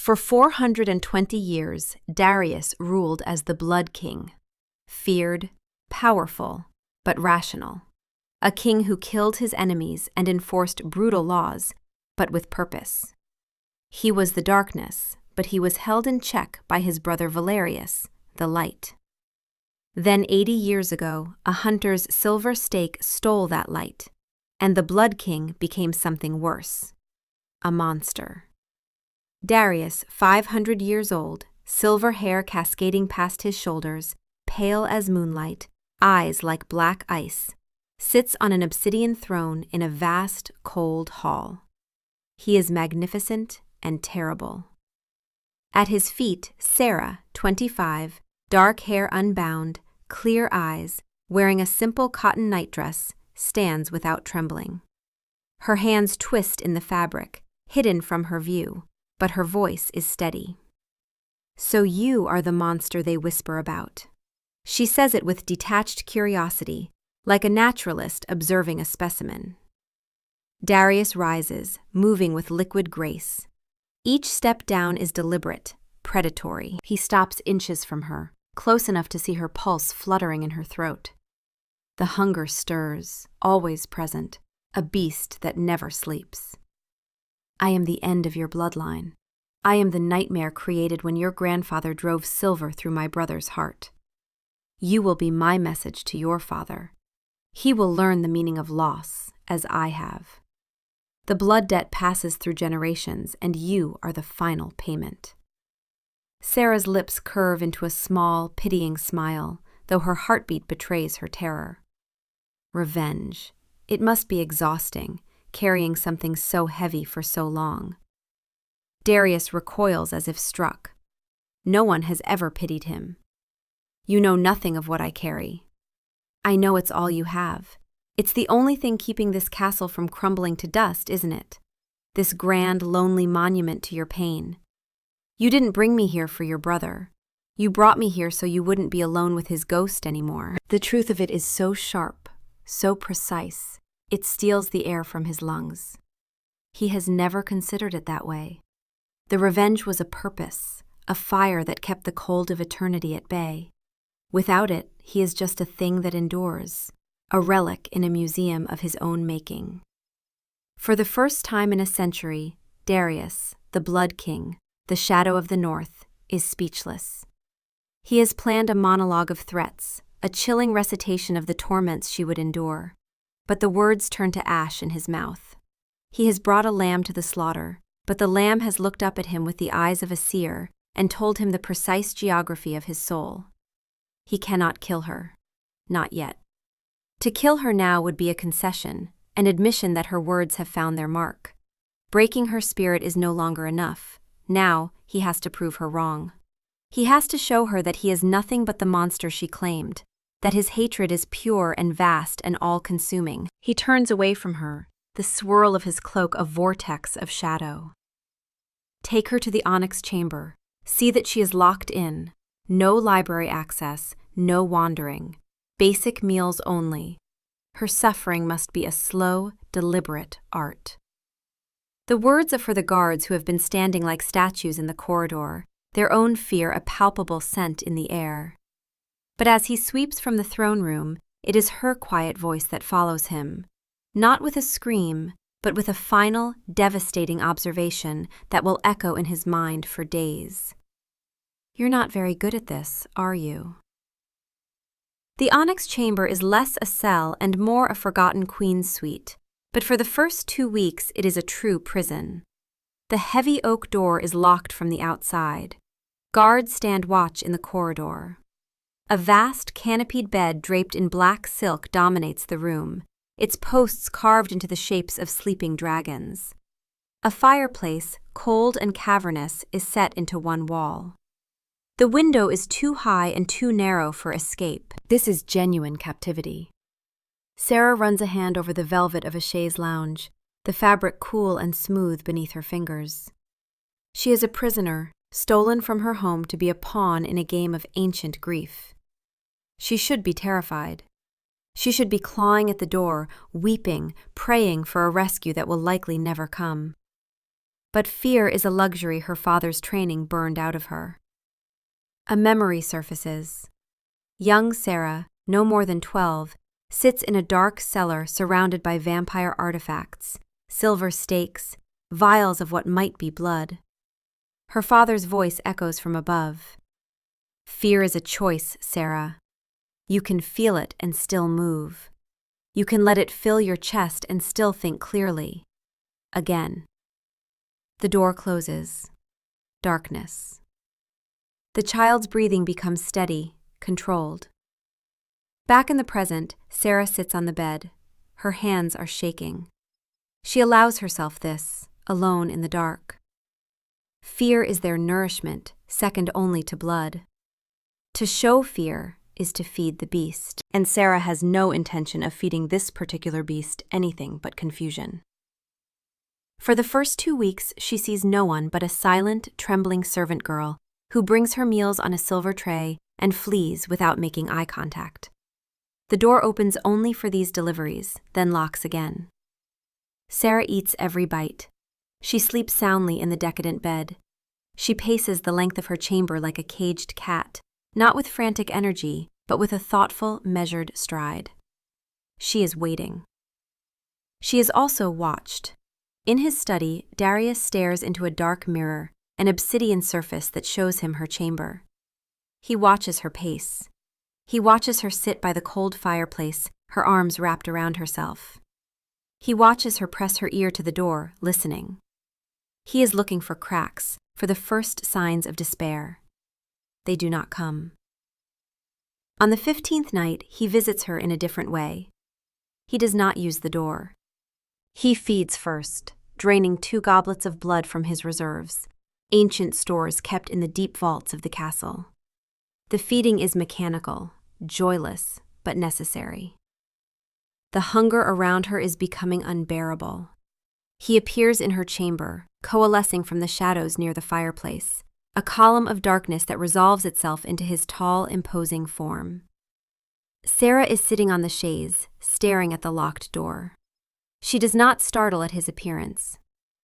For 420 years, Darius ruled as the Blood King, feared, powerful, but rational. A king who killed his enemies and enforced brutal laws, but with purpose. He was the darkness, but he was held in check by his brother Valerius, the light. Then 80 years ago, a hunter's silver stake stole that light, and the Blood King became something worse, a monster. Darius, 500 years old, silver hair cascading past his shoulders, pale as moonlight, eyes like black ice, sits on an obsidian throne in a vast, cold hall. He is magnificent and terrible. At his feet, Sarah, 25, dark hair unbound, clear eyes, wearing a simple cotton nightdress, stands without trembling. Her hands twist in the fabric, hidden from her view, but her voice is steady. "So you are the monster they whisper about." She says it with detached curiosity, like a naturalist observing a specimen. Darius rises, moving with liquid grace. Each step down is deliberate, predatory. He stops inches from her, close enough to see her pulse fluttering in her throat. The hunger stirs, always present, a beast that never sleeps. "I am the end of your bloodline. I am the nightmare created when your grandfather drove silver through my brother's heart. You will be my message to your father. He will learn the meaning of loss, as I have. The blood debt passes through generations, and you are the final payment." Sarah's lips curve into a small, pitying smile, though her heartbeat betrays her terror. Revenge. It must be exhausting, carrying something so heavy for so long. Darius recoils as if struck. No one has ever pitied him. "You know nothing of what I carry. I know it's all you have. It's the only thing keeping this castle from crumbling to dust, isn't it? This grand, lonely monument to your pain. You didn't bring me here for your brother. You brought me here so you wouldn't be alone with his ghost anymore." The truth of it is so sharp, so precise, it steals the air from his lungs. He has never considered it that way. The revenge was a purpose, a fire that kept the cold of eternity at bay. Without it, he is just a thing that endures, a relic in a museum of his own making. For the first time in a century, Darius, the Blood King, the Shadow of the North, is speechless. He has planned a monologue of threats, a chilling recitation of the torments she would endure, but the words turn to ash in his mouth. He has brought a lamb to the slaughter, but the lamb has looked up at him with the eyes of a seer and told him the precise geography of his soul. He cannot kill her. Not yet. To kill her now would be a concession, an admission that her words have found their mark. Breaking her spirit is no longer enough. Now, he has to prove her wrong. He has to show her that he is nothing but the monster she claimed, that his hatred is pure and vast and all-consuming. He turns away from her, the swirl of his cloak a vortex of shadow. Take her to the onyx chamber. See that she is locked in. No library access, no wandering. Basic meals only. Her suffering must be a slow, deliberate art. The words are for the guards who have been standing like statues in the corridor, their own fear a palpable scent in the air. But as he sweeps from the throne room, it is her quiet voice that follows him, not with a scream, but with a final, devastating observation that will echo in his mind for days. "You're not very good at this, are you?" The onyx chamber is less a cell and more a forgotten queen's suite, but for the first 2 weeks it is a true prison. The heavy oak door is locked from the outside. Guards stand watch in the corridor. A vast canopied bed draped in black silk dominates the room, its posts carved into the shapes of sleeping dragons. A fireplace, cold and cavernous, is set into one wall. The window is too high and too narrow for escape. This is genuine captivity. Sarah runs a hand over the velvet of a chaise lounge, the fabric cool and smooth beneath her fingers. She is a prisoner, stolen from her home to be a pawn in a game of ancient grief. She should be terrified. She should be clawing at the door, weeping, praying for a rescue that will likely never come. But fear is a luxury her father's training burned out of her. A memory surfaces. Young Sarah, no more than 12, sits in a dark cellar surrounded by vampire artifacts, silver stakes, vials of what might be blood. Her father's voice echoes from above. Fear is a choice, Sarah. You can feel it and still move. You can let it fill your chest and still think clearly. Again. The door closes. Darkness. The child's breathing becomes steady, controlled. Back in the present, Sarah sits on the bed. Her hands are shaking. She allows herself this, alone in the dark. Fear is their nourishment, second only to blood. To show fear is to feed the beast, and Sarah has no intention of feeding this particular beast anything but confusion. For the first 2 weeks, she sees no one but a silent, trembling servant girl who brings her meals on a silver tray and flees without making eye contact. The door opens only for these deliveries, then locks again. Sarah eats every bite. She sleeps soundly in the decadent bed. She paces the length of her chamber like a caged cat, not with frantic energy, but with a thoughtful, measured stride. She is waiting. She is also watched. In his study, Darius stares into a dark mirror, an obsidian surface that shows him her chamber. He watches her pace. He watches her sit by the cold fireplace, her arms wrapped around herself. He watches her press her ear to the door, listening. He is looking for cracks, for the first signs of despair. They do not come. On the 15th night, he visits her in a different way. He does not use the door. He feeds first, draining 2 goblets of blood from his reserves, ancient stores kept in the deep vaults of the castle. The feeding is mechanical, joyless, but necessary. The hunger around her is becoming unbearable. He appears in her chamber, coalescing from the shadows near the fireplace, a column of darkness that resolves itself into his tall, imposing form. Sarah is sitting on the chaise, staring at the locked door. She does not startle at his appearance.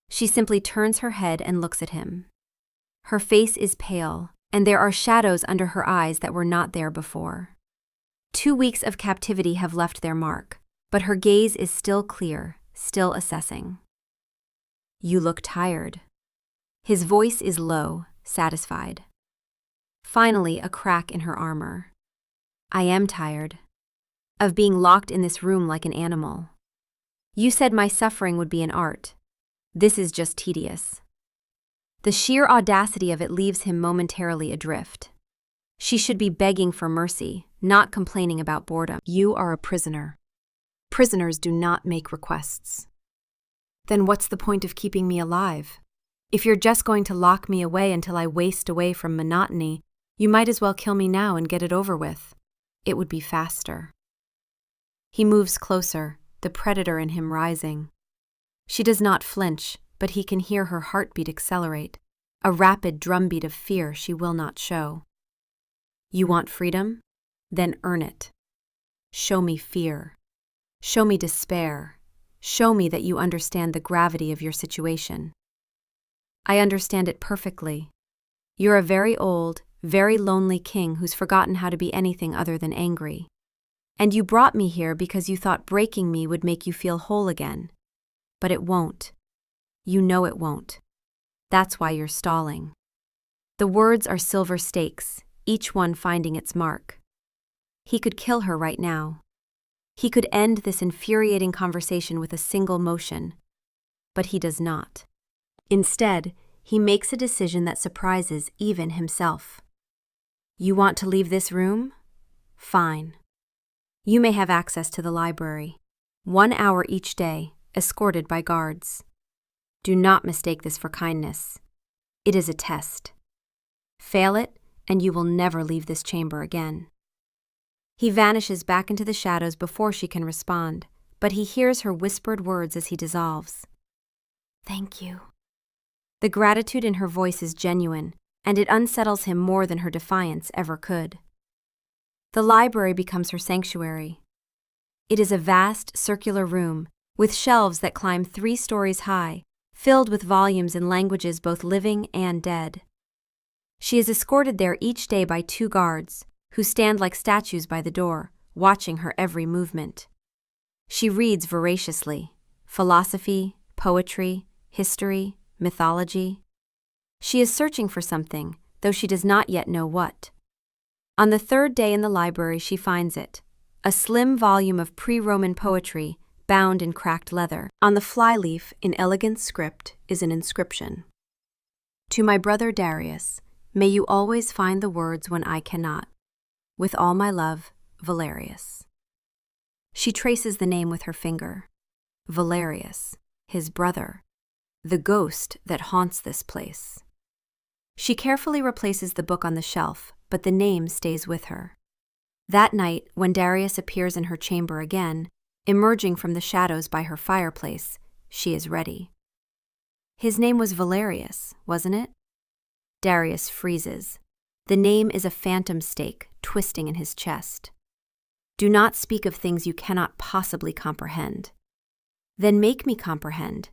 She simply turns her head and looks at him. Her face is pale, and there are shadows under her eyes that were not there before. 2 weeks of captivity have left their mark, but her gaze is still clear, still assessing. You look tired. His voice is low, satisfied. Finally, a crack in her armor. I am tired. Of being locked in this room like an animal. You said my suffering would be an art. This is just tedious. The sheer audacity of it leaves him momentarily adrift. She should be begging for mercy, not complaining about boredom. You are a prisoner. Prisoners do not make requests. Then what's the point of keeping me alive? If you're just going to lock me away until I waste away from monotony, you might as well kill me now and get it over with. It would be faster. He moves closer, the predator in him rising. She does not flinch, but he can hear her heartbeat accelerate, a rapid drumbeat of fear she will not show. You want freedom? Then earn it. Show me fear. Show me despair. Show me that you understand the gravity of your situation. I understand it perfectly. You're a very old, very lonely king who's forgotten how to be anything other than angry. And you brought me here because you thought breaking me would make you feel whole again. But it won't. You know it won't. That's why you're stalling. The words are silver stakes, each one finding its mark. He could kill her right now. He could end this infuriating conversation with a single motion. But he does not. Instead, he makes a decision that surprises even himself. You want to leave this room? Fine. You may have access to the library. 1 hour each day, escorted by guards. Do not mistake this for kindness. It is a test. Fail it, and you will never leave this chamber again. He vanishes back into the shadows before she can respond, but he hears her whispered words as he dissolves. Thank you. The gratitude in her voice is genuine, and it unsettles him more than her defiance ever could. The library becomes her sanctuary. It is a vast, circular room, with shelves that climb 3 stories high, filled with volumes in languages both living and dead. She is escorted there each day by 2 guards, who stand like statues by the door, watching her every movement. She reads voraciously: philosophy, poetry, history, mythology. She is searching for something, though she does not yet know what. On the 3rd day in the library she finds it, a slim volume of pre-Roman poetry, bound in cracked leather. On the flyleaf, in elegant script, is an inscription: "To my brother Darius, may you always find the words when I cannot. With all my love, Valerius." She traces the name with her finger. Valerius, his brother, the ghost that haunts this place. She carefully replaces the book on the shelf, but the name stays with her. That night, when Darius appears in her chamber again, emerging from the shadows by her fireplace, she is ready. His name was Valerius, wasn't it? Darius freezes. The name is a phantom stake twisting in his chest. Do not speak of things you cannot possibly comprehend. Then make me comprehend.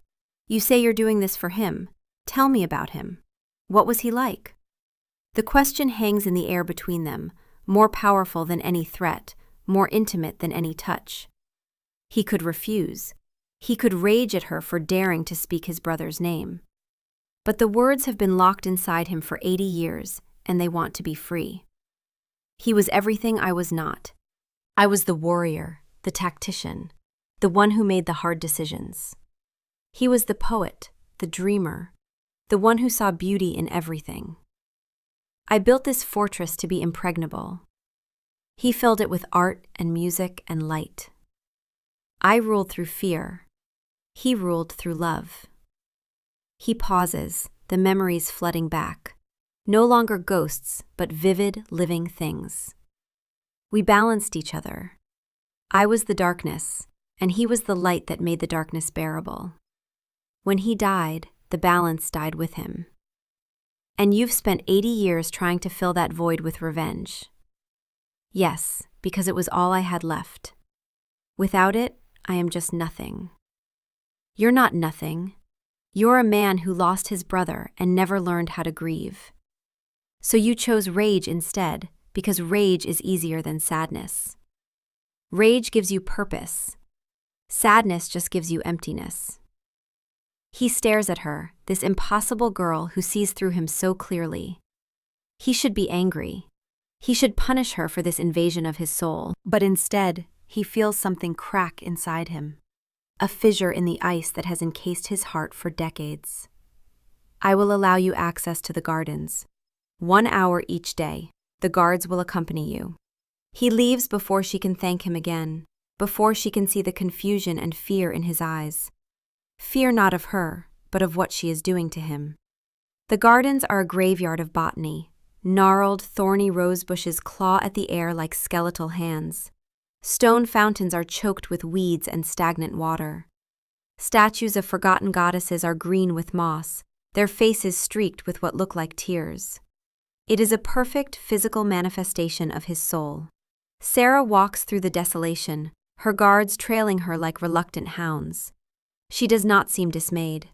You say you're doing this for him. Tell me about him. What was he like? The question hangs in the air between them, more powerful than any threat, more intimate than any touch. He could refuse. He could rage at her for daring to speak his brother's name. But the words have been locked inside him for 80 years, and they want to be free. He was everything I was not. I was the warrior, the tactician, the one who made the hard decisions. He was the poet, the dreamer, the one who saw beauty in everything. I built this fortress to be impregnable. He filled it with art and music and light. I ruled through fear. He ruled through love. He pauses, the memories flooding back. No longer ghosts, but vivid, living things. We balanced each other. I was the darkness, and he was the light that made the darkness bearable. When he died, the balance died with him. And you've spent 80 years trying to fill that void with revenge. Yes, because it was all I had left. Without it, I am just nothing. You're not nothing. You're a man who lost his brother and never learned how to grieve. So you chose rage instead, because rage is easier than sadness. Rage gives you purpose. Sadness just gives you emptiness. He stares at her, this impossible girl who sees through him so clearly. He should be angry. He should punish her for this invasion of his soul, but instead, he feels something crack inside him, a fissure in the ice that has encased his heart for decades. I will allow you access to the gardens. 1 hour each day. The guards will accompany you. He leaves before she can thank him again, before she can see the confusion and fear in his eyes. Fear not of her, but of what she is doing to him. The gardens are a graveyard of botany. Gnarled, thorny rose bushes claw at the air like skeletal hands. Stone fountains are choked with weeds and stagnant water. Statues of forgotten goddesses are green with moss, their faces streaked with what look like tears. It is a perfect physical manifestation of his soul. Sarah walks through the desolation, her guards trailing her like reluctant hounds. She does not seem dismayed.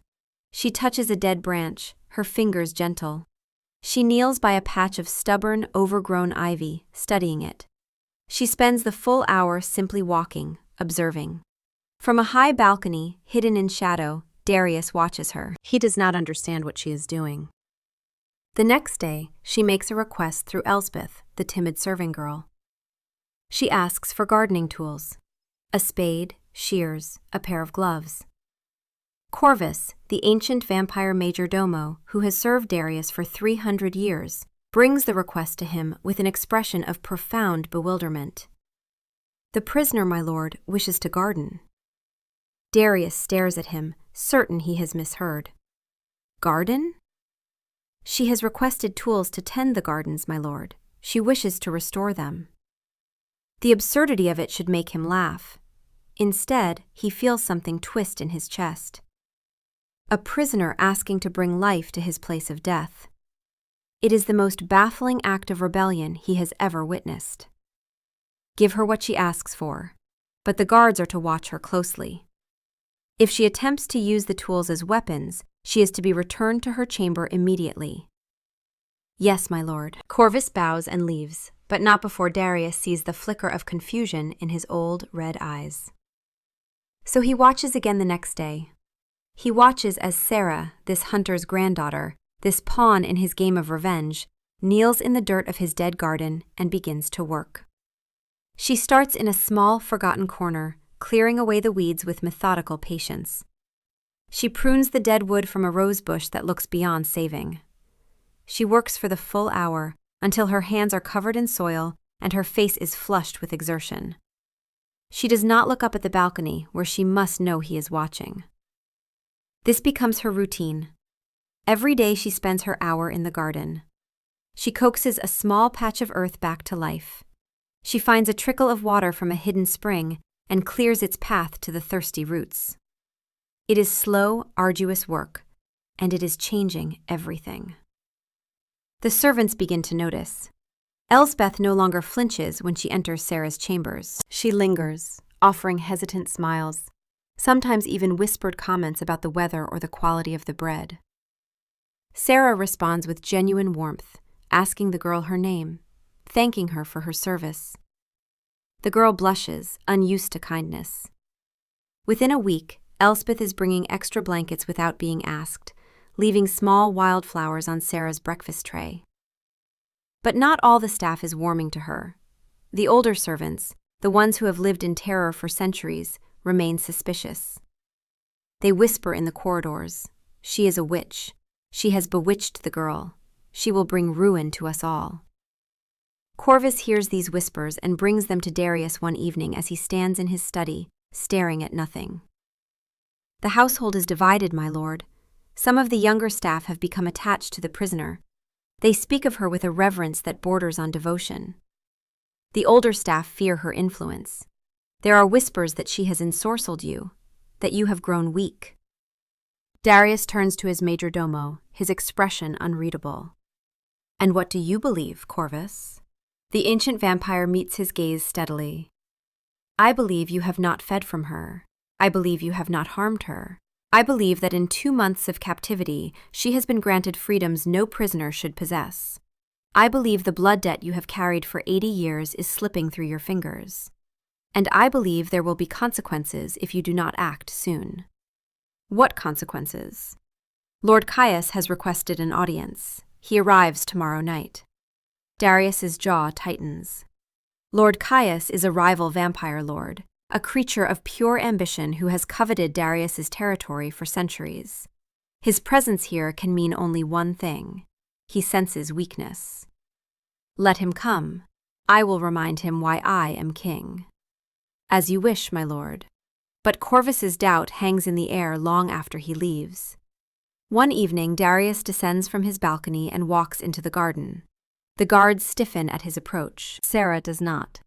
She touches a dead branch, her fingers gentle. She kneels by a patch of stubborn, overgrown ivy, studying it. She spends the full hour simply walking, observing. From a high balcony, hidden in shadow, Darius watches her. He does not understand what she is doing. The next day, she makes a request through Elspeth, the timid serving girl. She asks for gardening tools: a spade, shears, a pair of gloves. Corvus, the ancient vampire major domo who has served Darius for 300 years, brings the request to him with an expression of profound bewilderment. The prisoner, my lord, wishes to garden. Darius stares at him, certain he has misheard. Garden? She has requested tools to tend the gardens, my lord. She wishes to restore them. The absurdity of it should make him laugh. Instead, he feels something twist in his chest. A prisoner asking to bring life to his place of death. It is the most baffling act of rebellion he has ever witnessed. Give her what she asks for, but the guards are to watch her closely. If she attempts to use the tools as weapons, she is to be returned to her chamber immediately. Yes, my lord. Corvus bows and leaves, but not before Darius sees the flicker of confusion in his old red eyes. So he watches again the next day. He watches as Sarah, this hunter's granddaughter, this pawn in his game of revenge, kneels in the dirt of his dead garden and begins to work. She starts in a small, forgotten corner, clearing away the weeds with methodical patience. She prunes the dead wood from a rose bush that looks beyond saving. She works for the full hour, until her hands are covered in soil and her face is flushed with exertion. She does not look up at the balcony, where she must know he is watching. This becomes her routine. Every day she spends her hour in the garden. She coaxes a small patch of earth back to life. She finds a trickle of water from a hidden spring and clears its path to the thirsty roots. It is slow, arduous work, and it is changing everything. The servants begin to notice. Elsbeth no longer flinches when she enters Sarah's chambers. She lingers, offering hesitant smiles, sometimes even whispered comments about the weather or the quality of the bread. Sarah responds with genuine warmth, asking the girl her name, thanking her for her service. The girl blushes, unused to kindness. Within a week, Elspeth is bringing extra blankets without being asked, leaving small wildflowers on Sarah's breakfast tray. But not all the staff is warming to her. The older servants, the ones who have lived in terror for centuries, remain suspicious. They whisper in the corridors, "She is a witch. She has bewitched the girl. She will bring ruin to us all." Corvus hears these whispers and brings them to Darius one evening as he stands in his study, staring at nothing. "The household is divided, my lord. Some of the younger staff have become attached to the prisoner. They speak of her with a reverence that borders on devotion. The older staff fear her influence. There are whispers that she has ensorcelled you, that you have grown weak." Darius turns to his majordomo, his expression unreadable. "And what do you believe, Corvus?" The ancient vampire meets his gaze steadily. "I believe you have not fed from her. I believe you have not harmed her. I believe that in 2 months of captivity, she has been granted freedoms no prisoner should possess. I believe the blood debt you have carried for 80 years is slipping through your fingers. And I believe there will be consequences if you do not act soon." "What consequences?" "Lord Caius has requested an audience. He arrives tomorrow night." Darius's jaw tightens. Lord Caius is a rival vampire lord, a creature of pure ambition who has coveted Darius's territory for centuries. His presence here can mean only one thing. He senses weakness. "Let him come. I will remind him why I am king." "As you wish, my lord." But Corvus's doubt hangs in the air long after he leaves. One evening, Darius descends from his balcony and walks into the garden. The guards stiffen at his approach. Sarah does not.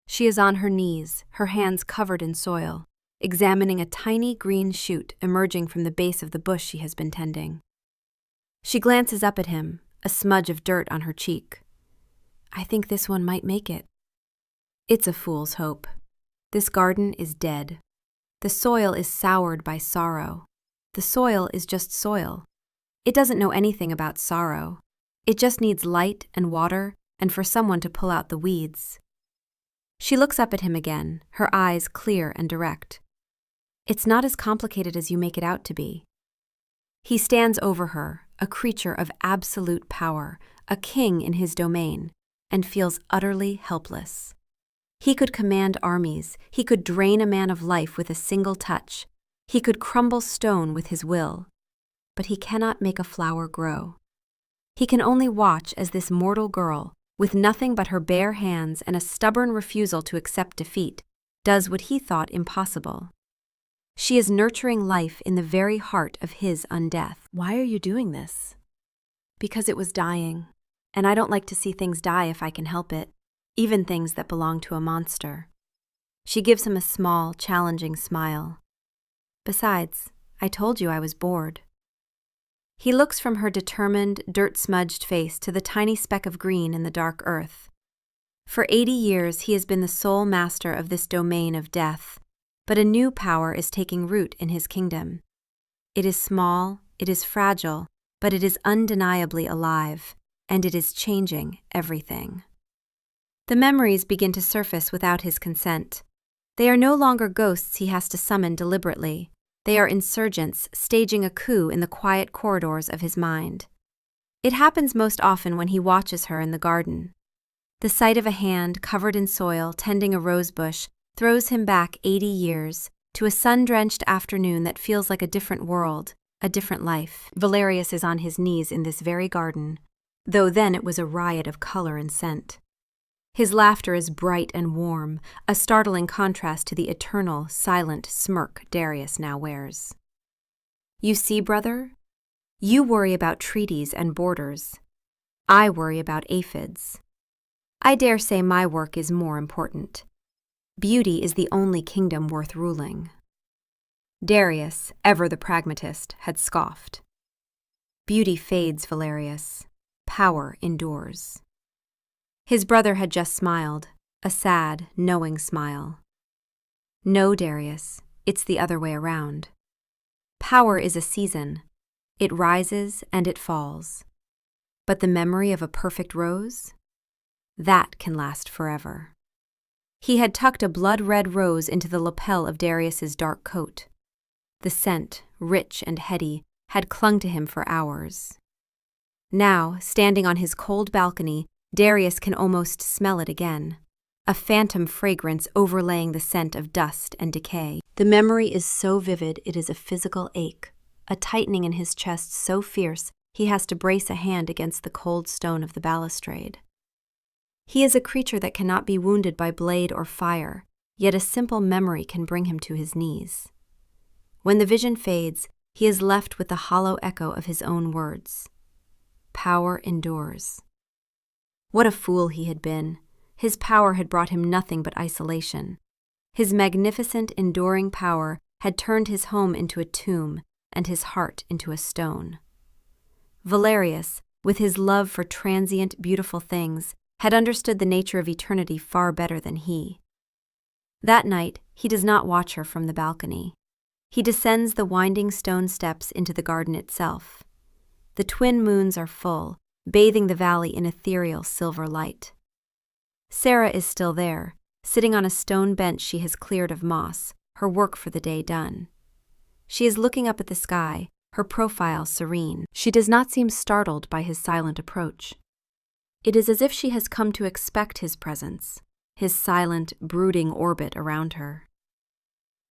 She is on her knees, her hands covered in soil, examining a tiny green shoot emerging from the base of the bush she has been tending. She glances up at him, a smudge of dirt on her cheek. "I think this one might make it." It's a fool's hope. This garden is dead. The soil is soured by sorrow. The soil is just soil. It doesn't know anything about sorrow. It just needs light and water and for someone to pull out the weeds. She looks up at him again, her eyes clear and direct. "It's not as complicated as you make it out to be." He stands over her, a creature of absolute power, a king in his domain, and feels utterly helpless. He could command armies, he could drain a man of life with a single touch, he could crumble stone with his will, but he cannot make a flower grow. He can only watch as this mortal girl, with nothing but her bare hands and a stubborn refusal to accept defeat, does what he thought impossible. She is nurturing life in the very heart of his undeath. "Why are you doing this?" "Because it was dying, and I don't like to see things die if I can help it, even things that belong to a monster." She gives him a small, challenging smile. "Besides, I told you I was bored." He looks from her determined, dirt-smudged face to the tiny speck of green in the dark earth. For 80 years he has been the sole master of this domain of death, but a new power is taking root in his kingdom. It is small, it is fragile, but it is undeniably alive, and it is changing everything. The memories begin to surface without his consent. They are no longer ghosts he has to summon deliberately. They are insurgents staging a coup in the quiet corridors of his mind. It happens most often when he watches her in the garden. The sight of a hand covered in soil tending a rosebush throws him back 80 years, to a sun-drenched afternoon that feels like a different world, a different life. Valerius is on his knees in this very garden, though then it was a riot of color and scent. His laughter is bright and warm, a startling contrast to the eternal, silent smirk Darius now wears. You see, brother? You worry about treaties and borders. I worry about aphids. I dare say my work is more important. Beauty is the only kingdom worth ruling. Darius, ever the pragmatist, had scoffed. Beauty fades, Valerius. Power endures. His brother had just smiled, a sad, knowing smile. No, Darius, it's the other way around. Power is a season. It rises and it falls. But the memory of a perfect rose? That can last forever. He had tucked a blood-red rose into the lapel of Darius's dark coat. The scent, rich and heady, had clung to him for hours. Now, standing on his cold balcony, Darius can almost smell it again, a phantom fragrance overlaying the scent of dust and decay. The memory is so vivid it is a physical ache, a tightening in his chest so fierce he has to brace a hand against the cold stone of the balustrade. He is a creature that cannot be wounded by blade or fire, yet a simple memory can bring him to his knees. When the vision fades, he is left with the hollow echo of his own words. Power endures. What a fool he had been. His power had brought him nothing but isolation. His magnificent, enduring power had turned his home into a tomb and his heart into a stone. Valerius, with his love for transient, beautiful things, had understood the nature of eternity far better than he. That night, he does not watch her from the balcony. He descends the winding stone steps into the garden itself. The twin moons are full, bathing the valley in ethereal silver light. Sarah is still there, sitting on a stone bench she has cleared of moss, her work for the day done. She is looking up at the sky, her profile serene. She does not seem startled by his silent approach. It is as if she has come to expect his presence, his silent, brooding orbit around her.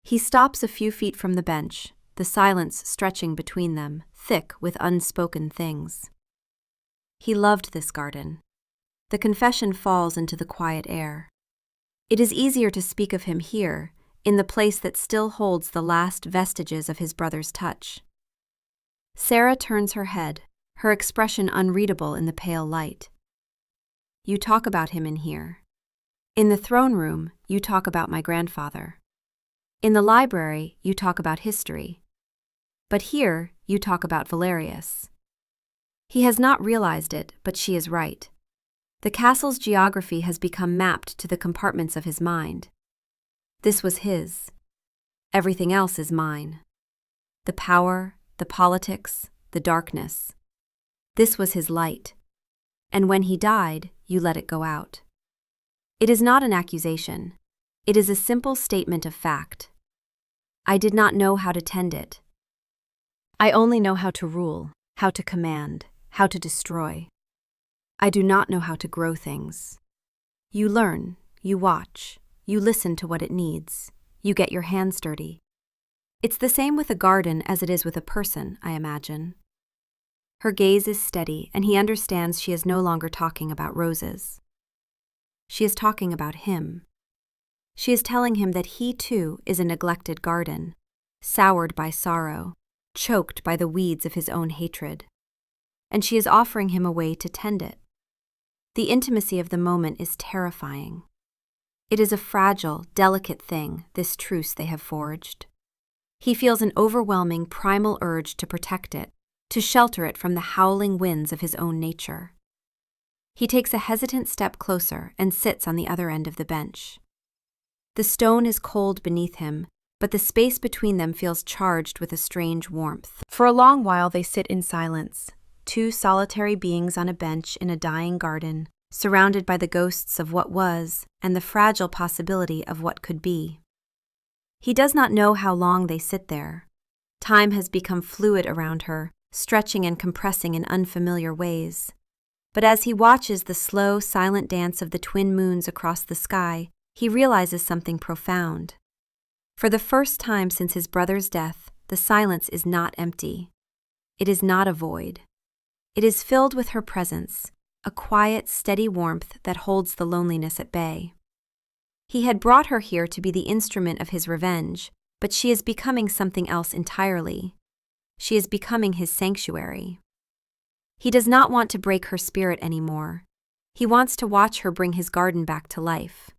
He stops a few feet from the bench, the silence stretching between them, thick with unspoken things. He loved this garden. The confession falls into the quiet air. It is easier to speak of him here, in the place that still holds the last vestiges of his brother's touch. Sarah turns her head, her expression unreadable in the pale light. You talk about him in here. In the throne room, you talk about my grandfather. In the library, you talk about history. But here, you talk about Valerius. He has not realized it, but she is right. The castle's geography has become mapped to the compartments of his mind. This was his. Everything else is mine. The power, the politics, the darkness. This was his light. And when he died, you let it go out. It is not an accusation. It is a simple statement of fact. I did not know how to tend it. I only know how to rule, how to command, how to destroy. I do not know how to grow things. You learn, you watch, you listen to what it needs, you get your hands dirty. It's the same with a garden as it is with a person, I imagine. Her gaze is steady, and he understands she is no longer talking about roses. She is talking about him. She is telling him that he too is a neglected garden, soured by sorrow, choked by the weeds of his own hatred. And she is offering him a way to tend it. The intimacy of the moment is terrifying. It is a fragile, delicate thing, this truce they have forged. He feels an overwhelming primal urge to protect it, to shelter it from the howling winds of his own nature. He takes a hesitant step closer and sits on the other end of the bench. The stone is cold beneath him, but the space between them feels charged with a strange warmth. For a long while they sit in silence, two solitary beings on a bench in a dying garden, surrounded by the ghosts of what was and the fragile possibility of what could be. He does not know how long they sit there. Time has become fluid around her, stretching and compressing in unfamiliar ways. But as he watches the slow, silent dance of the twin moons across the sky, he realizes something profound. For the first time since his brother's death, the silence is not empty. It is not a void. It is filled with her presence, a quiet, steady warmth that holds the loneliness at bay. He had brought her here to be the instrument of his revenge, but she is becoming something else entirely. She is becoming his sanctuary. He does not want to break her spirit anymore. He wants to watch her bring his garden back to life.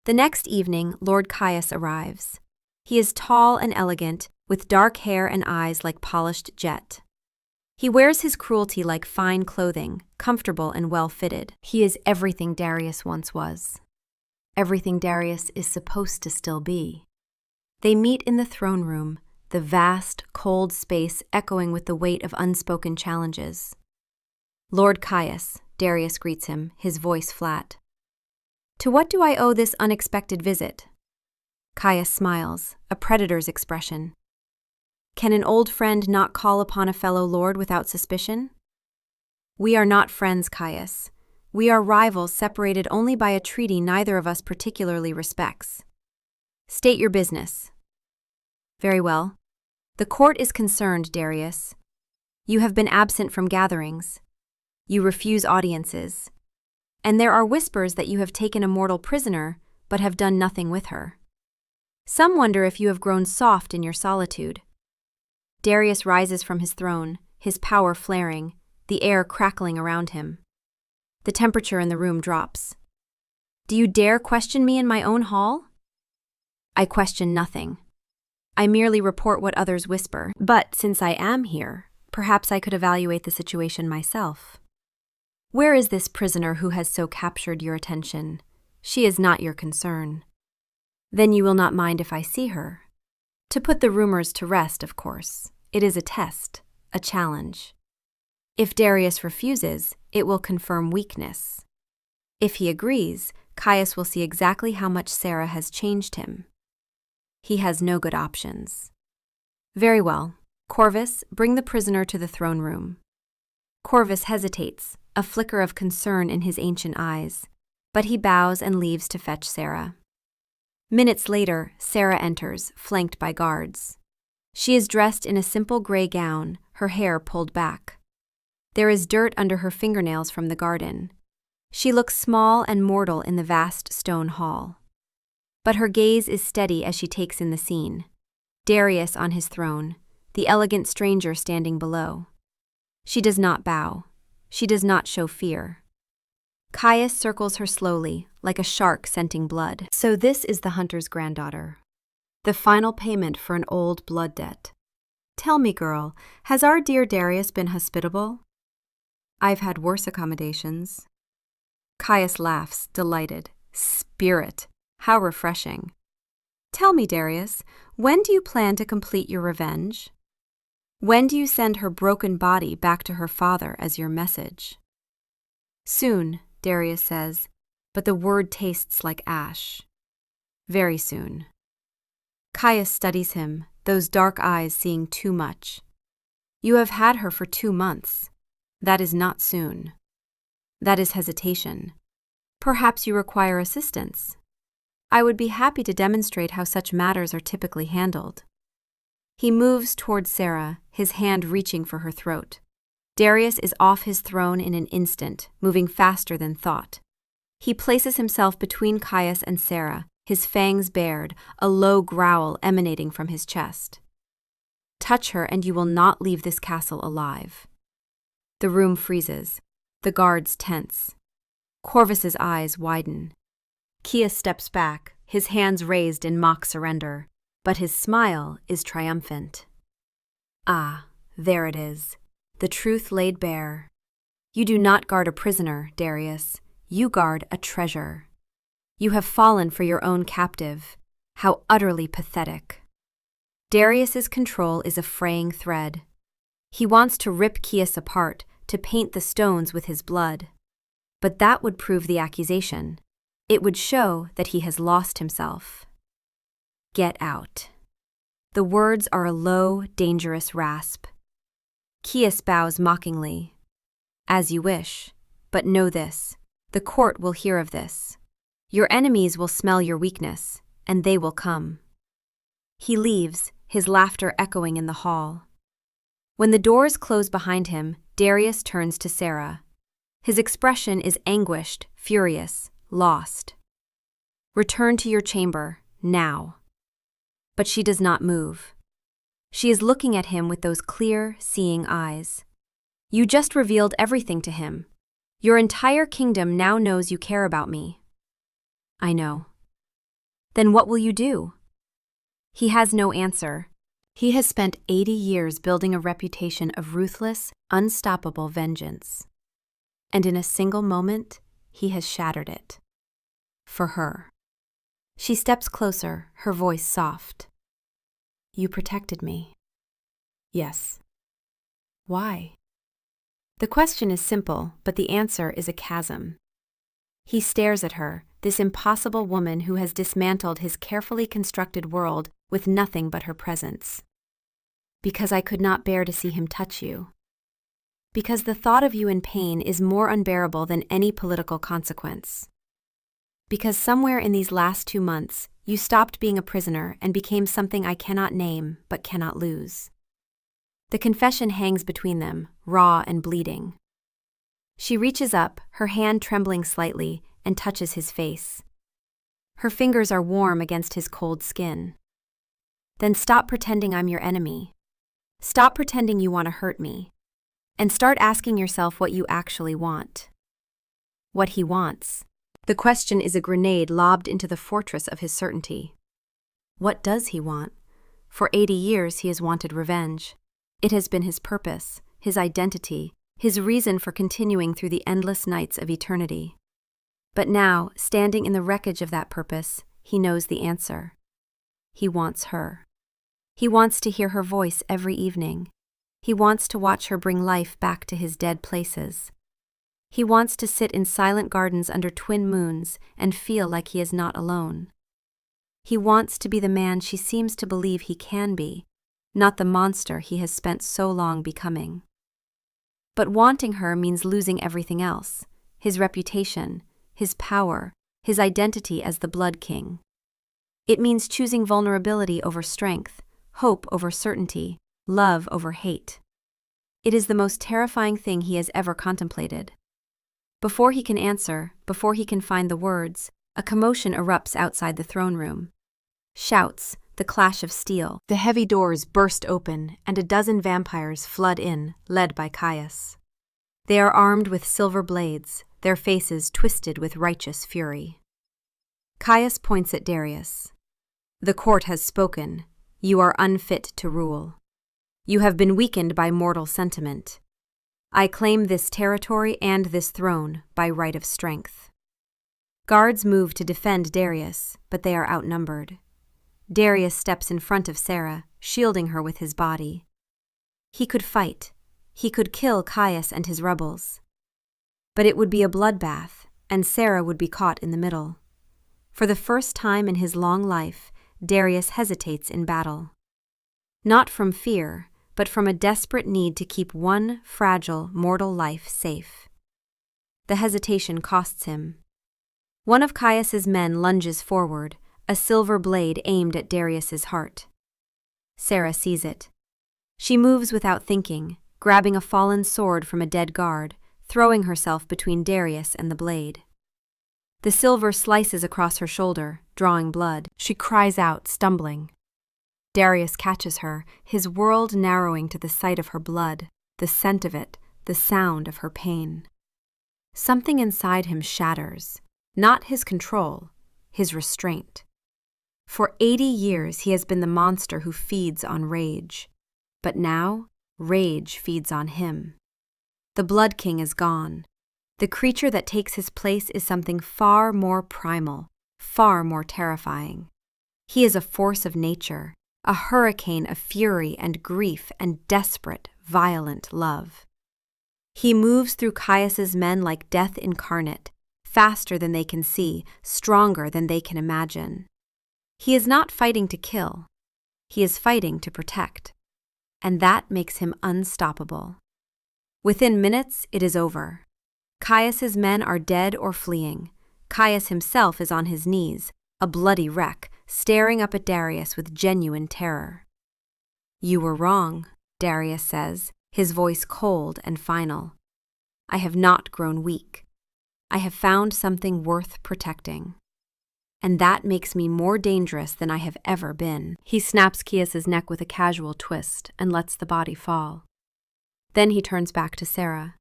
The next evening, Lord Caius arrives. He is tall and elegant, with dark hair and eyes like polished jet. He wears his cruelty like fine clothing, comfortable and well-fitted. He is everything Darius once was. Everything Darius is supposed to still be. They meet in the throne room, the vast, cold space echoing with the weight of unspoken challenges. Lord Caius, Darius greets him, his voice flat. To what do I owe this unexpected visit? Caius smiles, a predator's expression. Can an old friend not call upon a fellow lord without suspicion? We are not friends, Caius. We are rivals separated only by a treaty neither of us particularly respects. State your business. Very well. The court is concerned, Darius. You have been absent from gatherings. You refuse audiences. And there are whispers that you have taken a mortal prisoner, but have done nothing with her. Some wonder if you have grown soft in your solitude. Darius rises from his throne, his power flaring, the air crackling around him. The temperature in the room drops. Do you dare question me in my own hall? I question nothing. I merely report what others whisper, but since I am here, perhaps I could evaluate the situation myself. Where is this prisoner who has so captured your attention? She is not your concern. Then you will not mind if I see her. To put the rumors to rest, of course. It is a test, a challenge. If Darius refuses, it will confirm weakness. If he agrees, Caius will see exactly how much Sarah has changed him. He has no good options. Very well. Corvus, bring the prisoner to the throne room. Corvus hesitates, a flicker of concern in his ancient eyes, but he bows and leaves to fetch Sarah. Minutes later, Sarah enters, flanked by guards. She is dressed in a simple gray gown, her hair pulled back. There is dirt under her fingernails from the garden. She looks small and mortal in the vast stone hall. But her gaze is steady as she takes in the scene. Darius on his throne, the elegant stranger standing below. She does not bow. She does not show fear. Caius circles her slowly, like a shark scenting blood. So this is the hunter's granddaughter. The final payment for an old blood debt. Tell me, girl, has our dear Darius been hospitable? I've had worse accommodations. Caius laughs, delighted. Spirit! How refreshing. Tell me, Darius, when do you plan to complete your revenge? When do you send her broken body back to her father as your message? Soon, Darius says, but the word tastes like ash. Very soon. Caius studies him, those dark eyes seeing too much. You have had her for 2 months. That is not soon. That is hesitation. Perhaps you require assistance. I would be happy to demonstrate how such matters are typically handled. He moves toward Sarah, his hand reaching for her throat. Darius is off his throne in an instant, moving faster than thought. He places himself between Caius and Sarah, his fangs bared, a low growl emanating from his chest. Touch her and you will not leave this castle alive. The room freezes. The guards tense. Corvus's eyes widen. Caius steps back, his hands raised in mock surrender, but his smile is triumphant. Ah, there it is, the truth laid bare. You do not guard a prisoner, Darius. You guard a treasure. You have fallen for your own captive. How utterly pathetic. Darius's control is a fraying thread. He wants to rip Chios apart, to paint the stones with his blood. But that would prove the accusation. It would show that he has lost himself. Get out. The words are a low, dangerous rasp. Chios bows mockingly. As you wish, but know this, the court will hear of this. Your enemies will smell your weakness, and they will come. He leaves, his laughter echoing in the hall. When the doors close behind him, Darius turns to Sarah. His expression is anguished, furious, lost. Return to your chamber, now. But she does not move. She is looking at him with those clear, seeing eyes. You just revealed everything to him. Your entire kingdom now knows you care about me. I know. Then what will you do? He has no answer. He has spent 80 years building a reputation of ruthless, unstoppable vengeance. And in a single moment, he has shattered it. For her. She steps closer, her voice soft. You protected me. Yes. Why? The question is simple, but the answer is a chasm. He stares at her, this impossible woman who has dismantled his carefully constructed world with nothing but her presence. Because I could not bear to see him touch you. Because the thought of you in pain is more unbearable than any political consequence. Because somewhere in these last 2 months, you stopped being a prisoner and became something I cannot name but cannot lose. The confession hangs between them, raw and bleeding. She reaches up, her hand trembling slightly, and touches his face. Her fingers are warm against his cold skin. Then stop pretending I'm your enemy. Stop pretending you want to hurt me. And start asking yourself what you actually want. What he wants. The question is a grenade lobbed into the fortress of his certainty. What does he want? For 80 years he has wanted revenge. It has been his purpose, his identity, his reason for continuing through the endless nights of eternity. But now, standing in the wreckage of that purpose, he knows the answer. He wants her. He wants to hear her voice every evening. He wants to watch her bring life back to his dead places. He wants to sit in silent gardens under twin moons and feel like he is not alone. He wants to be the man she seems to believe he can be, not the monster he has spent so long becoming. But wanting her means losing everything else, his reputation, his power, his identity as the Blood King. It means choosing vulnerability over strength, hope over certainty, love over hate. It is the most terrifying thing he has ever contemplated. Before he can answer, before he can find the words, a commotion erupts outside the throne room. Shouts, the clash of steel. The heavy doors burst open, and a dozen vampires flood in, led by Chios. They are armed with silver blades, their faces twisted with righteous fury. Chios points at Darius. The court has spoken. You are unfit to rule. You have been weakened by mortal sentiment. I claim this territory and this throne by right of strength. Guards move to defend Darius, but they are outnumbered. Darius steps in front of Sarah, shielding her with his body. He could fight. He could kill Chios and his rebels. But it would be a bloodbath, and Sarah would be caught in the middle. For the first time in his long life, Darius hesitates in battle. Not from fear, but from a desperate need to keep one fragile, mortal life safe. The hesitation costs him. One of Chios's men lunges forward, a silver blade aimed at Darius's heart. Sarah sees it. She moves without thinking, grabbing a fallen sword from a dead guard, throwing herself between Darius and the blade. The silver slices across her shoulder, drawing blood. She cries out, stumbling. Darius catches her, his world narrowing to the sight of her blood, the scent of it, the sound of her pain. Something inside him shatters, not his control, his restraint. For 80 years he has been the monster who feeds on rage, but now rage feeds on him. The Blood King is gone. The creature that takes his place is something far more primal, far more terrifying. He is a force of nature, a hurricane of fury and grief and desperate, violent love. He moves through Caius's men like death incarnate, faster than they can see, stronger than they can imagine. He is not fighting to kill. He is fighting to protect. And that makes him unstoppable. Within minutes, it is over. Caius's men are dead or fleeing. Caius himself is on his knees, a bloody wreck, staring up at Darius with genuine terror. "You were wrong," Darius says, his voice cold and final. "I have not grown weak. I have found something worth protecting. And that makes me more dangerous than I have ever been." He snaps Caius's neck with a casual twist and lets the body fall. Then he turns back to Sarah.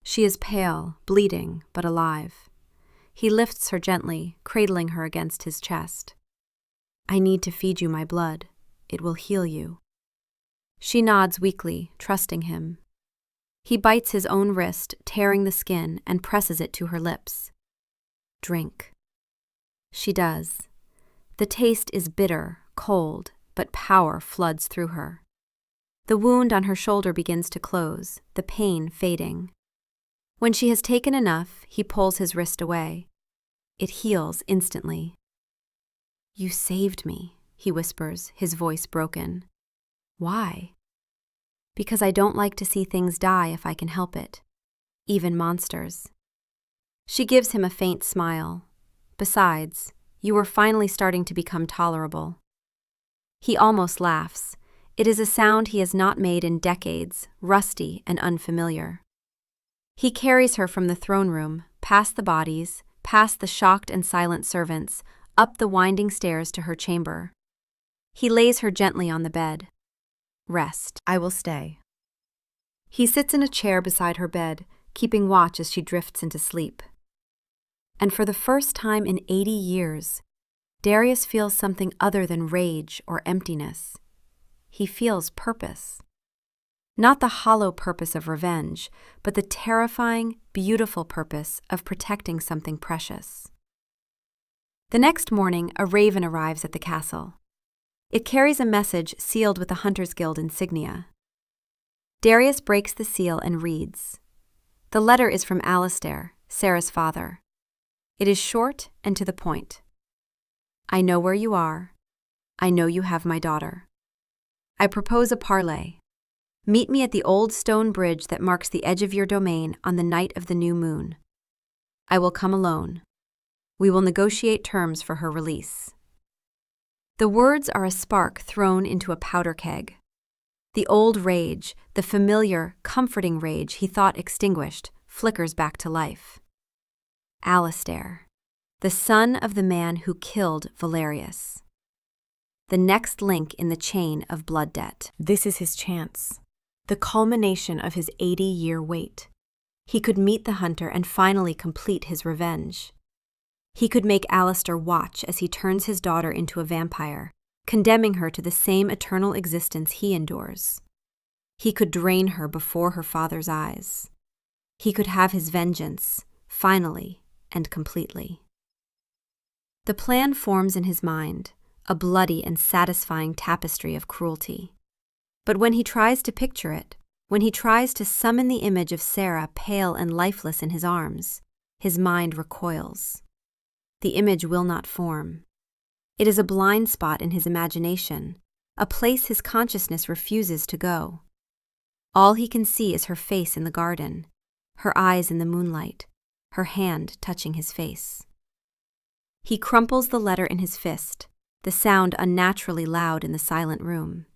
She is pale, bleeding, but alive. He lifts her gently, cradling her against his chest. "I need to feed you my blood. It will heal you." She nods weakly, trusting him. He bites his own wrist, tearing the skin, and presses it to her lips. "Drink." She does. The taste is bitter, cold, but power floods through her. The wound on her shoulder begins to close, the pain fading. When she has taken enough, he pulls his wrist away. It heals instantly. "You saved me," he whispers, his voice broken. "Why?" "Because I don't like to see things die if I can help it, even monsters." She gives him a faint smile. "Besides, you were finally starting to become tolerable." He almost laughs. It is a sound he has not made in decades, rusty and unfamiliar. He carries her from the throne room, past the bodies, past the shocked and silent servants, up the winding stairs to her chamber. He lays her gently on the bed. "Rest. I will stay." He sits in a chair beside her bed, keeping watch as she drifts into sleep. And for the first time in 80 years, Darius feels something other than rage or emptiness. He feels purpose. Not the hollow purpose of revenge, but the terrifying, beautiful purpose of protecting something precious. The next morning, a raven arrives at the castle. It carries a message sealed with the Hunters Guild insignia. Darius breaks the seal and reads. The letter is from Alistair, Sarah's father. It is short and to the point. "I know where you are. I know you have my daughter. I propose a parley. Meet me at the old stone bridge that marks the edge of your domain on the night of the new moon. I will come alone. We will negotiate terms for her release." The words are a spark thrown into a powder keg. The old rage, the familiar, comforting rage he thought extinguished, flickers back to life. Alistair, the son of the man who killed Valerius. The next link in the chain of blood debt. This is his chance. The culmination of his 80-year wait. He could meet the hunter and finally complete his revenge. He could make Alistair watch as he turns his daughter into a vampire, condemning her to the same eternal existence he endures. He could drain her before her father's eyes. He could have his vengeance, finally and completely. The plan forms in his mind, a bloody and satisfying tapestry of cruelty. But when he tries to picture it, when he tries to summon the image of Sarah pale and lifeless in his arms, his mind recoils. The image will not form. It is a blind spot in his imagination, a place his consciousness refuses to go. All he can see is her face in the garden, her eyes in the moonlight, her hand touching his face. He crumples the letter in his fist, the sound unnaturally loud in the silent room.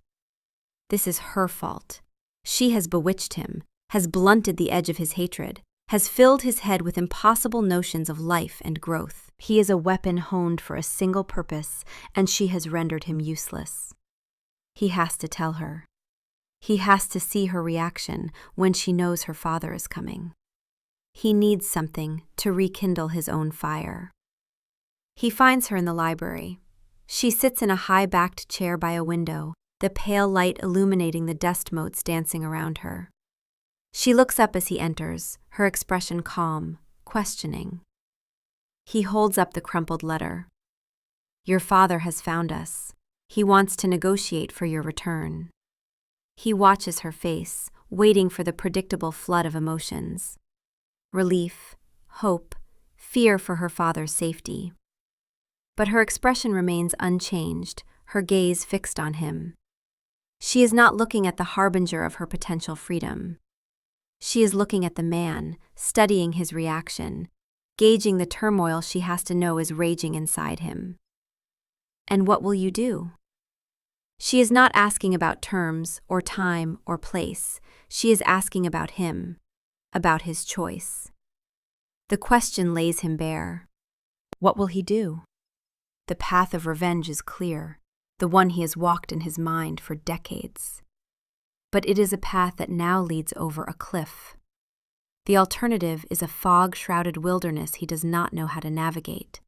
This is her fault. She has bewitched him, has blunted the edge of his hatred, has filled his head with impossible notions of life and growth. He is a weapon honed for a single purpose, and she has rendered him useless. He has to tell her. He has to see her reaction when she knows her father is coming. He needs something to rekindle his own fire. He finds her in the library. She sits in a high-backed chair by a window, the pale light illuminating the dust motes dancing around her. She looks up as he enters, her expression calm, questioning. He holds up the crumpled letter. Your father has found us. He wants to negotiate for your return. He watches her face, waiting for the predictable flood of emotions. Relief, hope, fear for her father's safety. But her expression remains unchanged, her gaze fixed on him. She is not looking at the harbinger of her potential freedom. She is looking at the man, studying his reaction, gauging the turmoil she has to know is raging inside him. And what will you do? She is not asking about terms or time or place. She is asking about him, about his choice. The question lays him bare. What will he do? The path of revenge is clear, the one he has walked in his mind for decades. But it is a path that now leads over a cliff. The alternative is a fog-shrouded wilderness he does not know how to navigate.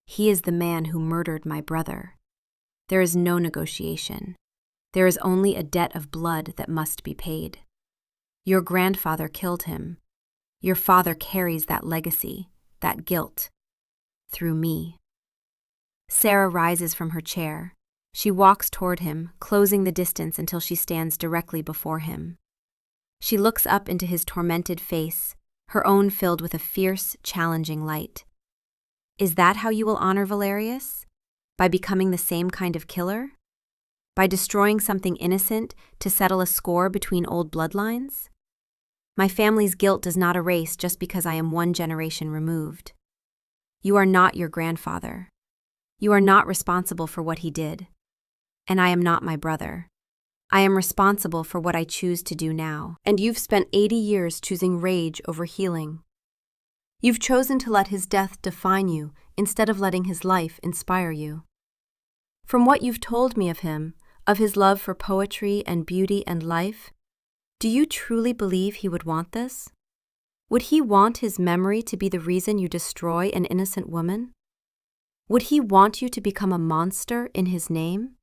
He is the man who murdered my brother. There is no negotiation. There is only a debt of blood that must be paid. Your grandfather killed him. Your father carries that legacy, that guilt, through me. Sarah rises from her chair. She walks toward him, closing the distance until she stands directly before him. She looks up into his tormented face, her own filled with a fierce, challenging light. Is that how you will honor Valerius? By becoming the same kind of killer? By destroying something innocent to settle a score between old bloodlines? My family's guilt does not erase just because I am one generation removed. You are not your grandfather. You are not responsible for what he did. And I am not my brother. I am responsible for what I choose to do now. And you've spent 80 years choosing rage over healing. You've chosen to let his death define you instead of letting his life inspire you. From what you've told me of him, of his love for poetry and beauty and life, do you truly believe he would want this? Would he want his memory to be the reason you destroy an innocent woman? Would he want you to become a monster in his name?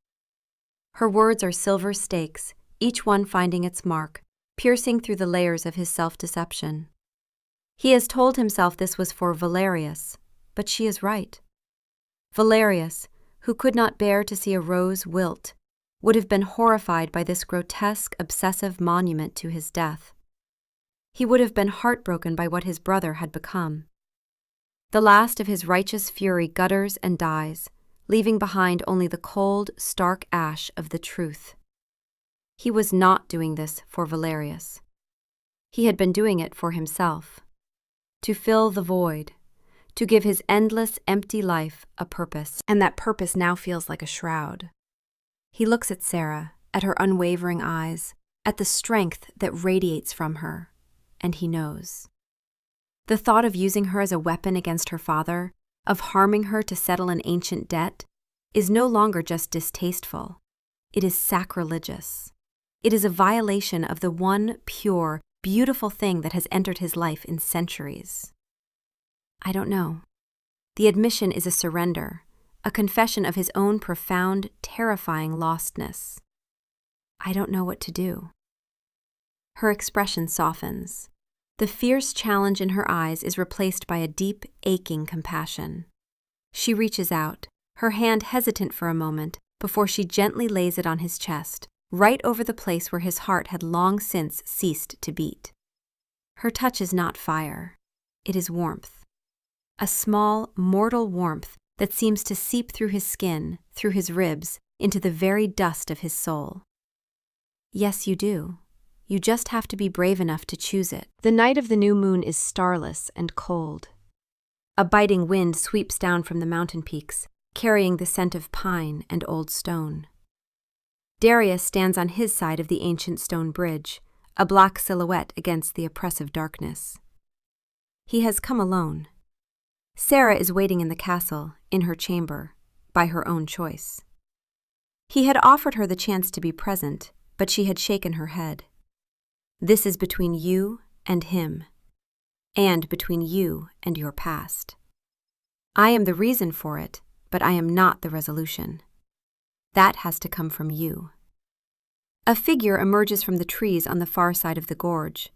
Her words are silver stakes, each one finding its mark, piercing through the layers of his self-deception. He has told himself this was for Valerius, but she is right. Valerius, who could not bear to see a rose wilt, would have been horrified by this grotesque, obsessive monument to his death. He would have been heartbroken by what his brother had become. The last of his righteous fury gutters and dies, leaving behind only the cold, stark ash of the truth. He was not doing this for Valerius. He had been doing it for himself. To fill the void, to give his endless, empty life a purpose, and that purpose now feels like a shroud. He looks at Sarah, at her unwavering eyes, at the strength that radiates from her, and he knows. The thought of using her as a weapon against her father, of harming her to settle an ancient debt, is no longer just distasteful. It is sacrilegious. It is a violation of the one pure, beautiful thing that has entered his life in centuries. I don't know. The admission is a surrender, a confession of his own profound, terrifying lostness. I don't know what to do. Her expression softens. The fierce challenge in her eyes is replaced by a deep, aching compassion. She reaches out, her hand hesitant for a moment, before she gently lays it on his chest, right over the place where his heart had long since ceased to beat. Her touch is not fire. It is warmth. A small, mortal warmth that seems to seep through his skin, through his ribs, into the very dust of his soul. Yes, you do. You just have to be brave enough to choose it. The night of the new moon is starless and cold. A biting wind sweeps down from the mountain peaks, carrying the scent of pine and old stone. Darius stands on his side of the ancient stone bridge, a black silhouette against the oppressive darkness. He has come alone. Sarah is waiting in the castle, in her chamber, by her own choice. He had offered her the chance to be present, but she had shaken her head. This is between you and him, and between you and your past. I am the reason for it, but I am not the resolution. That has to come from you. A figure emerges from the trees on the far side of the gorge,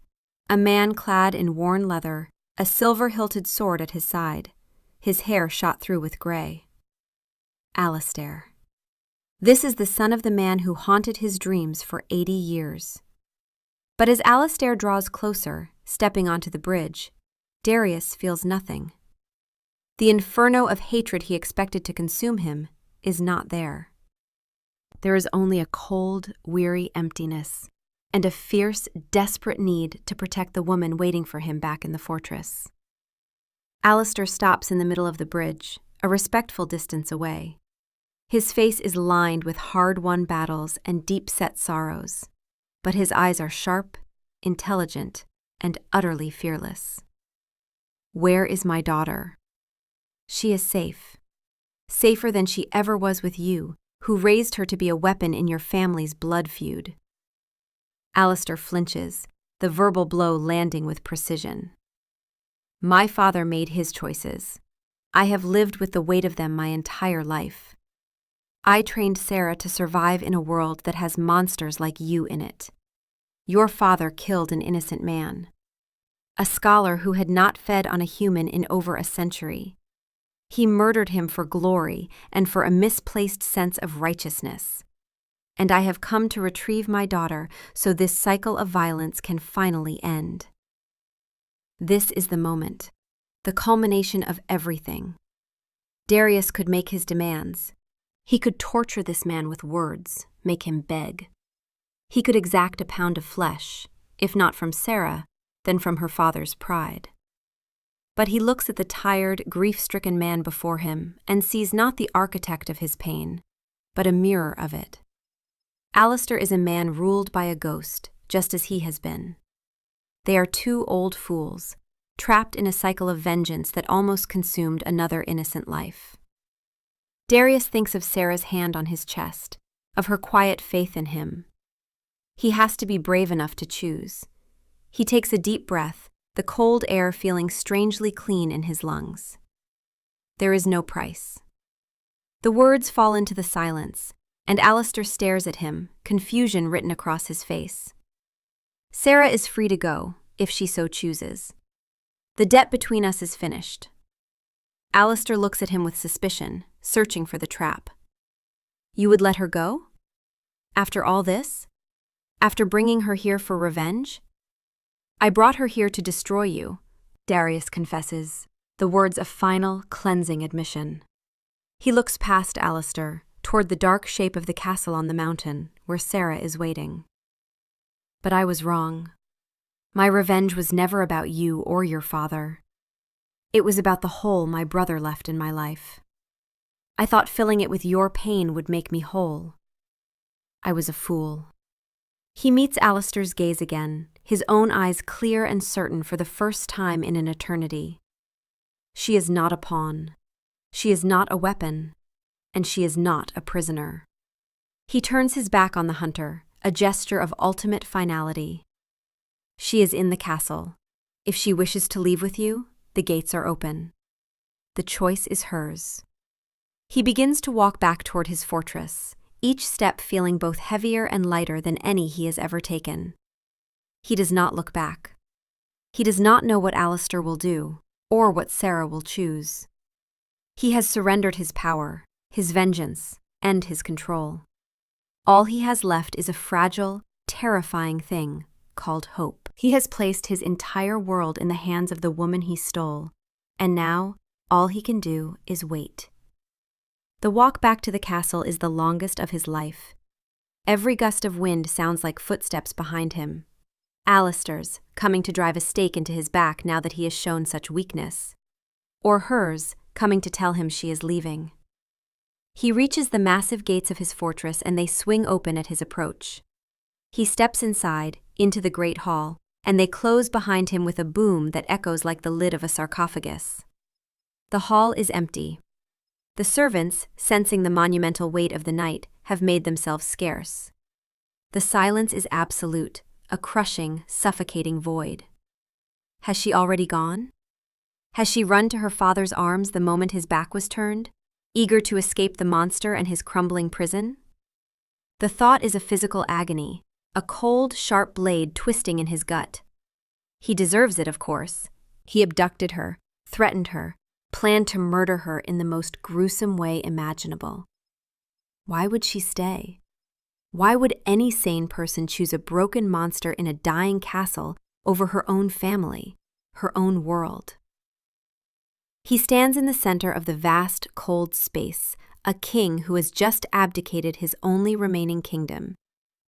a man clad in worn leather, a silver-hilted sword at his side, his hair shot through with gray. Alistair. This is the son of the man who haunted his dreams for 80 years. But as Alistair draws closer, stepping onto the bridge, Darius feels nothing. The inferno of hatred he expected to consume him is not there. There is only a cold, weary emptiness, and a fierce, desperate need to protect the woman waiting for him back in the fortress. Alistair stops in the middle of the bridge, a respectful distance away. His face is lined with hard-won battles and deep-set sorrows, but his eyes are sharp, intelligent, and utterly fearless. Where is my daughter? She is safe. Safer than she ever was with you, who raised her to be a weapon in your family's blood feud. Alistair flinches, the verbal blow landing with precision. My father made his choices. I have lived with the weight of them my entire life. I trained Sarah to survive in a world that has monsters like you in it. Your father killed an innocent man, a scholar who had not fed on a human in over a century. He murdered him for glory and for a misplaced sense of righteousness. And I have come to retrieve my daughter so this cycle of violence can finally end. This is the moment, the culmination of everything. Darius could make his demands. He could torture this man with words, make him beg. He could exact a pound of flesh, if not from Sarah, then from her father's pride. But he looks at the tired, grief-stricken man before him and sees not the architect of his pain, but a mirror of it. Alistair is a man ruled by a ghost, just as he has been. They are two old fools, trapped in a cycle of vengeance that almost consumed another innocent life. Darius thinks of Sarah's hand on his chest, of her quiet faith in him. He has to be brave enough to choose. He takes a deep breath, the cold air feeling strangely clean in his lungs. There is no price. The words fall into the silence, and Alistair stares at him, confusion written across his face. Sarah is free to go, if she so chooses. The debt between us is finished. Alistair looks at him with suspicion, searching for the trap. You would let her go? After all this? After bringing her here for revenge? I brought her here to destroy you, Darius confesses, the words a final, cleansing admission. He looks past Alistair, toward the dark shape of the castle on the mountain, where Sarah is waiting. But I was wrong. My revenge was never about you or your father. It was about the hole my brother left in my life. I thought filling it with your pain would make me whole. I was a fool. He meets Alistair's gaze again, his own eyes clear and certain for the first time in an eternity. She is not a pawn. She is not a weapon. And she is not a prisoner. He turns his back on the hunter, a gesture of ultimate finality. She is in the castle. If she wishes to leave with you, the gates are open. The choice is hers. He begins to walk back toward his fortress, each step feeling both heavier and lighter than any he has ever taken. He does not look back. He does not know what Alistair will do, or what Sarah will choose. He has surrendered his power, his vengeance, and his control. All he has left is a fragile, terrifying thing called hope. He has placed his entire world in the hands of the woman he stole, and now all he can do is wait. The walk back to the castle is the longest of his life. Every gust of wind sounds like footsteps behind him. Alistair's, coming to drive a stake into his back now that he has shown such weakness. Or hers, coming to tell him she is leaving. He reaches the massive gates of his fortress and they swing open at his approach. He steps inside, into the great hall, and they close behind him with a boom that echoes like the lid of a sarcophagus. The hall is empty. The servants, sensing the monumental weight of the night, have made themselves scarce. The silence is absolute, a crushing, suffocating void. Has she already gone? Has she run to her father's arms the moment his back was turned, eager to escape the monster and his crumbling prison? The thought is a physical agony, a cold, sharp blade twisting in his gut. He deserves it, of course. He abducted her, threatened her, planned to murder her in the most gruesome way imaginable. Why would she stay? Why would any sane person choose a broken monster in a dying castle over her own family, her own world? He stands in the center of the vast, cold space, a king who has just abdicated his only remaining kingdom,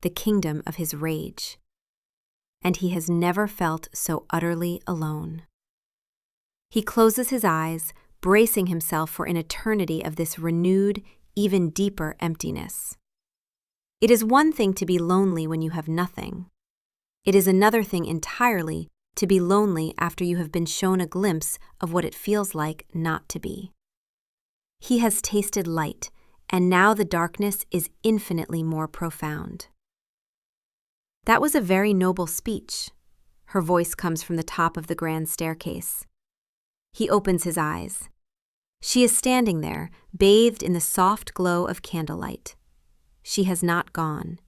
the kingdom of his rage. And he has never felt so utterly alone. He closes his eyes, bracing himself for an eternity of this renewed, even deeper emptiness. It is one thing to be lonely when you have nothing. It is another thing entirely to be lonely after you have been shown a glimpse of what it feels like not to be. He has tasted light, and now the darkness is infinitely more profound. That was a very noble speech. Her voice comes from the top of the grand staircase. He opens his eyes. She is standing there, bathed in the soft glow of candlelight. She has not gone.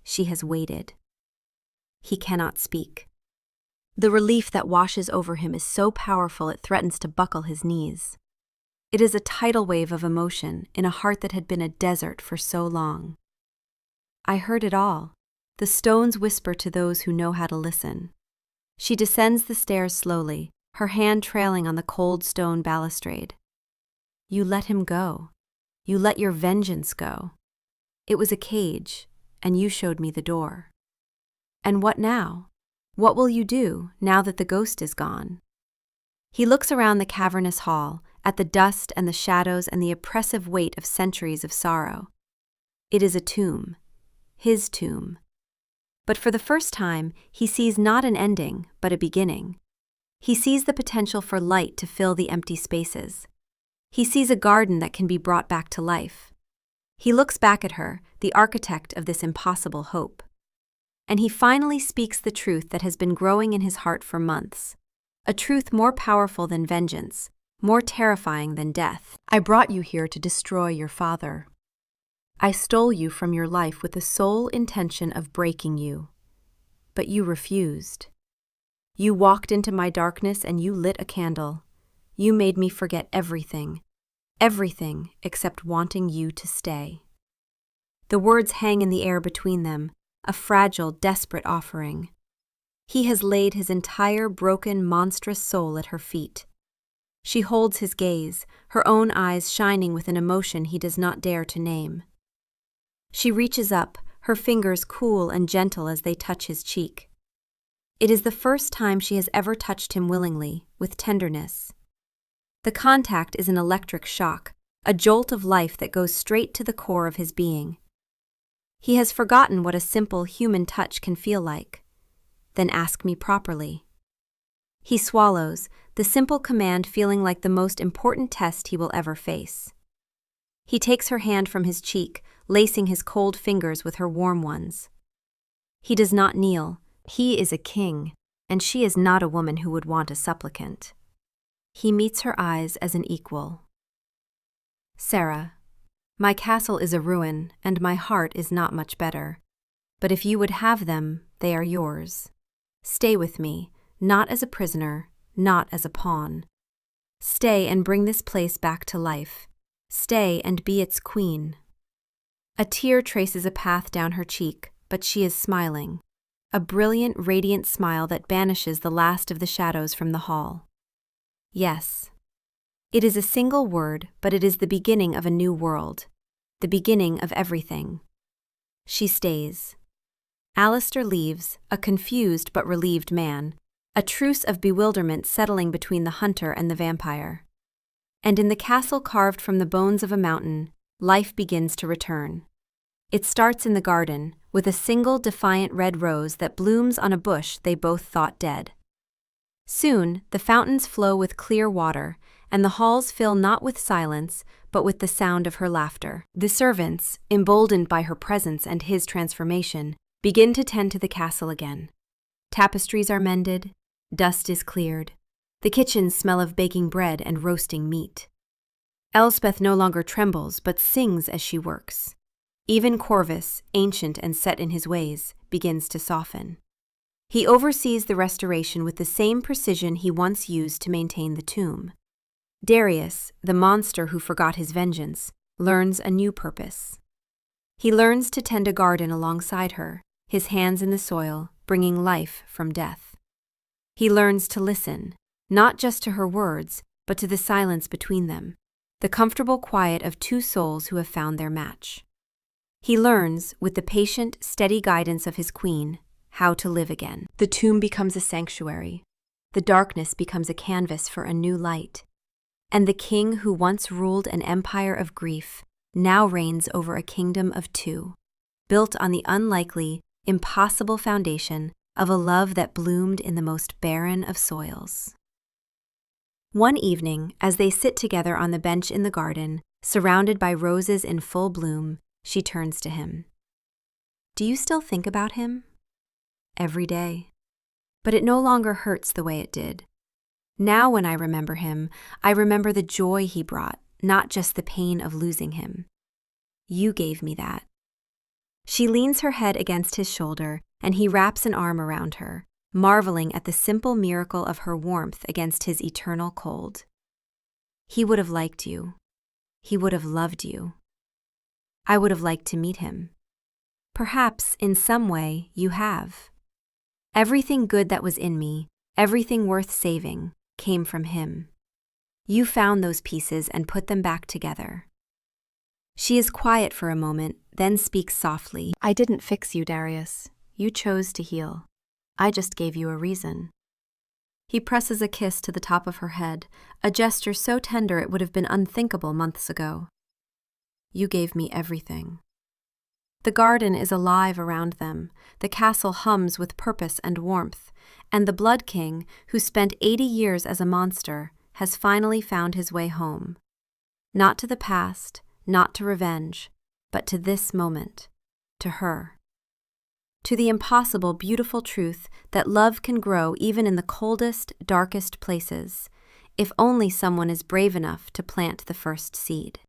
She has waited. He cannot speak. The relief that washes over him is so powerful it threatens to buckle his knees. It is a tidal wave of emotion in a heart that had been a desert for so long. I heard it all. The stones whisper to those who know how to listen. She descends the stairs slowly, her hand trailing on the cold stone balustrade. You let him go. You let your vengeance go. It was a cage, and you showed me the door. And what now? What will you do now that the ghost is gone? He looks around the cavernous hall, at the dust and the shadows and the oppressive weight of centuries of sorrow. It is a tomb, his tomb. But for the first time, he sees not an ending, but a beginning. He sees the potential for light to fill the empty spaces. He sees a garden that can be brought back to life. He looks back at her, the architect of this impossible hope. And he finally speaks the truth that has been growing in his heart for months, a truth more powerful than vengeance, more terrifying than death. I brought you here to destroy your father. I stole you from your life with the sole intention of breaking you. But you refused. You walked into my darkness and you lit a candle. You made me forget everything except wanting you to stay. The words hang in the air between them, a fragile, desperate offering. He has laid his entire broken, monstrous soul at her feet. She holds his gaze, her own eyes shining with an emotion he does not dare to name. She reaches up, her fingers cool and gentle as they touch his cheek. It is the first time she has ever touched him willingly, with tenderness. The contact is an electric shock, a jolt of life that goes straight to the core of his being. He has forgotten what a simple human touch can feel like. Then ask me properly. He swallows, the simple command feeling like the most important test he will ever face. He takes her hand from his cheek, lacing his cold fingers with her warm ones. He does not kneel. He is a king, and she is not a woman who would want a supplicant. He meets her eyes as an equal. Sarah, my castle is a ruin, and my heart is not much better. But if you would have them, they are yours. Stay with me, not as a prisoner, not as a pawn. Stay and bring this place back to life. Stay and be its queen. A tear traces a path down her cheek, but she is smiling. A brilliant, radiant smile that banishes the last of the shadows from the hall. Yes. It is a single word, but it is the beginning of a new world. The beginning of everything. She stays. Alistair leaves, a confused but relieved man, a truce of bewilderment settling between the hunter and the vampire. And in the castle carved from the bones of a mountain, life begins to return. It starts in the garden, with a single defiant red rose that blooms on a bush they both thought dead. Soon, the fountains flow with clear water, and the halls fill not with silence, but with the sound of her laughter. The servants, emboldened by her presence and his transformation, begin to tend to the castle again. Tapestries are mended, dust is cleared. The kitchens smell of baking bread and roasting meat. Elspeth no longer trembles, but sings as she works. Even Corvus, ancient and set in his ways, begins to soften. He oversees the restoration with the same precision he once used to maintain the tomb. Darius, the monster who forgot his vengeance, learns a new purpose. He learns to tend a garden alongside her, his hands in the soil, bringing life from death. He learns to listen, not just to her words, but to the silence between them, the comfortable quiet of two souls who have found their match. He learns, with the patient, steady guidance of his queen, how to live again. The tomb becomes a sanctuary. The darkness becomes a canvas for a new light. And the king who once ruled an empire of grief now reigns over a kingdom of two, built on the unlikely, impossible foundation of a love that bloomed in the most barren of soils. One evening, as they sit together on the bench in the garden, surrounded by roses in full bloom, she turns to him. "Do you still think about him?" "Every day. But it no longer hurts the way it did. Now when I remember him, I remember the joy he brought, not just the pain of losing him. You gave me that." She leans her head against his shoulder, and he wraps an arm around her, marveling at the simple miracle of her warmth against his eternal cold. "He would have liked you. He would have loved you. I would have liked to meet him. Perhaps, in some way, you have. Everything good that was in me, everything worth saving, came from him. You found those pieces and put them back together." She is quiet for a moment, then speaks softly. "I didn't fix you, Darius. You chose to heal. I just gave you a reason." He presses a kiss to the top of her head, a gesture so tender it would have been unthinkable months ago. "You gave me everything." The garden is alive around them, the castle hums with purpose and warmth, and the Blood King, who spent 80 years as a monster, has finally found his way home. Not to the past, not to revenge, but to this moment, to her. To the impossible, beautiful truth that love can grow even in the coldest, darkest places, if only someone is brave enough to plant the first seed.